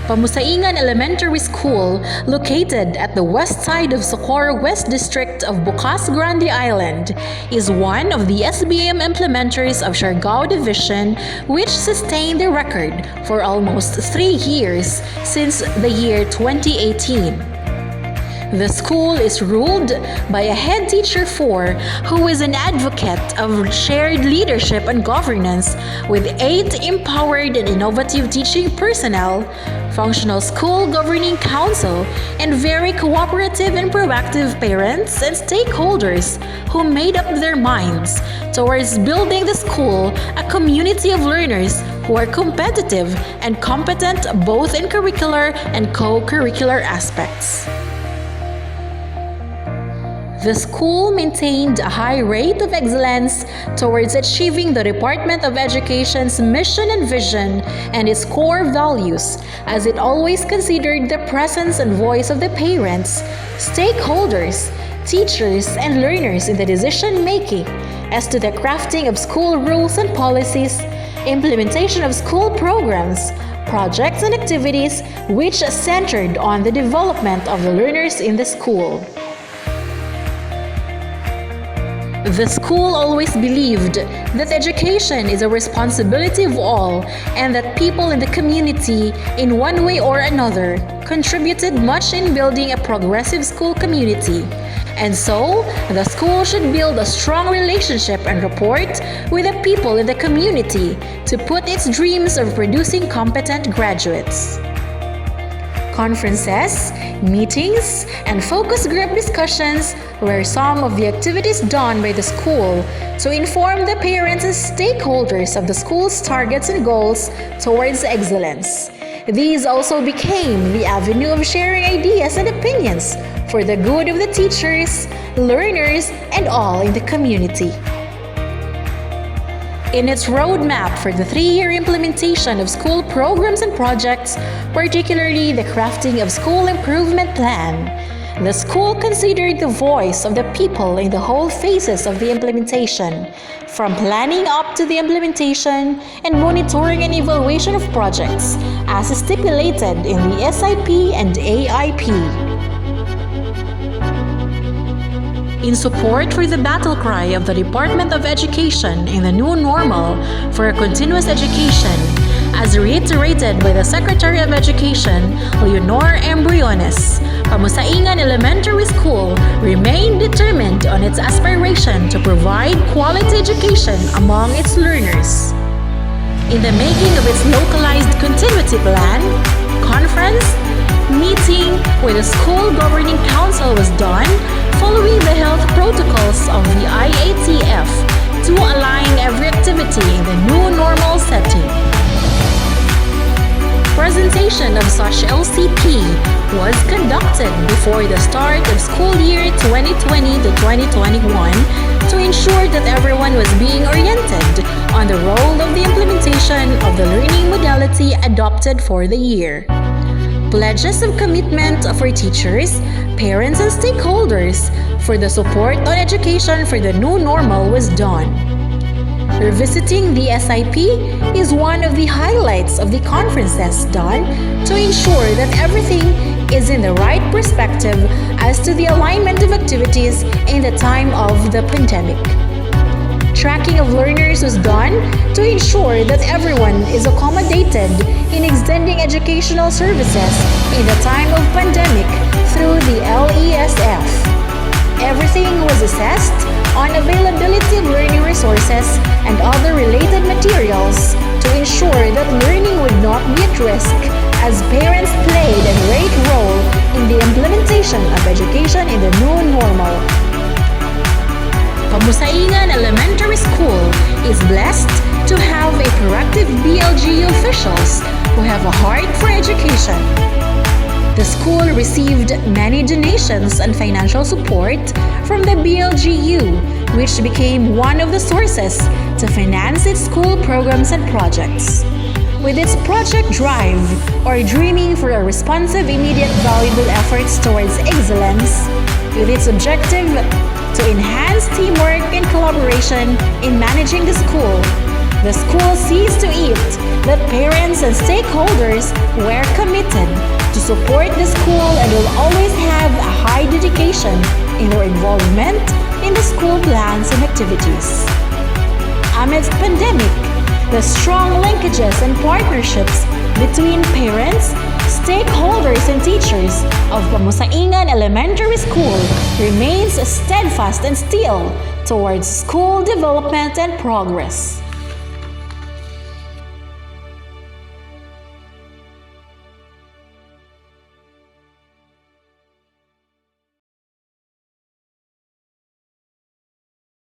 Pamosaingan Elementary School, located at the west side of Socorro West District of Bocas Grande Island, is one of the SBM implementers of Siargao Division, which sustained the record for almost 3 years since the year 2018. The school is ruled by a head teacher 4 who is an advocate of shared leadership and governance with 8 empowered and innovative teaching personnel, functional school governing council, and very cooperative and proactive parents and stakeholders who made up their minds towards building the school a community of learners who are competitive and competent both in curricular and co-curricular aspects. The school maintained a high rate of excellence towards achieving the Department of Education's mission and vision and its core values, as it always considered the presence and voice of the parents, stakeholders, teachers, and learners in the decision-making as to the crafting of school rules and policies, implementation of school programs, projects, and activities which centered on the development of the learners in the school. The school always believed that education is a responsibility of all and that people in the community, in one way or another, contributed much in building a progressive school community. And so, the school should build a strong relationship and rapport with the people in the community to put its dreams of producing competent graduates. Conferences, meetings, and focus group discussions were some of the activities done by the school to inform the parents and stakeholders of the school's targets and goals towards excellence. These also became the avenue of sharing ideas and opinions for the good of the teachers, learners, and all in the community. In its roadmap for the 3-year implementation of school programs and projects, particularly the crafting of school improvement plan, the school considered the voice of the people in the whole phases of the implementation, from planning up to the implementation and monitoring and evaluation of projects, as stipulated in the SIP and AIP. In support for the battle cry of the Department of Education in the new normal for a continuous education, as reiterated by the Secretary of Education, Leonor M. Briones, Pamosaingan Elementary School remained determined on its aspiration to provide quality education among its learners. In the making of its localized continuity plan, conference, meeting with the school governing council was done following the health protocols of the IATF to align every activity in the new normal setting. Presentation of such LCP was conducted before the start of school year 2020 to 2021 to ensure that everyone was being oriented on the role of the implementation of the learning modality adopted for the year. Pledges of commitment for teachers, parents, and stakeholders for the support on education for the new normal was done. Revisiting the SIP is one of the highlights of the conferences done to ensure that everything is in the right perspective as to the alignment of activities in the time of the pandemic. Tracking of learners was done to ensure that everyone is accommodated in extending educational services in the time of pandemic through the LESF. Everything was assessed on availability of learning resources and other related materials to ensure that learning would not be at risk, as parents played a great role in the implementation of education in the new normal. Pamosaingan Elementary School is blessed to have a proactive BLGU officials who have a heart for education. The school received many donations and financial support from the BLGU, which became one of the sources to finance its school programs and projects. With its project drive, or dreaming for a responsive, immediate, valuable efforts towards excellence, with its objective to enhance teamwork and collaboration in managing the school sees to it that parents and stakeholders were committed to support the school and will always have a high dedication in their involvement in the school plans and activities. Amidst pandemic, the strong linkages and partnerships between parents, stakeholders, and teachers of Pamosaingan Elementary School remains steadfast and still towards school development and progress.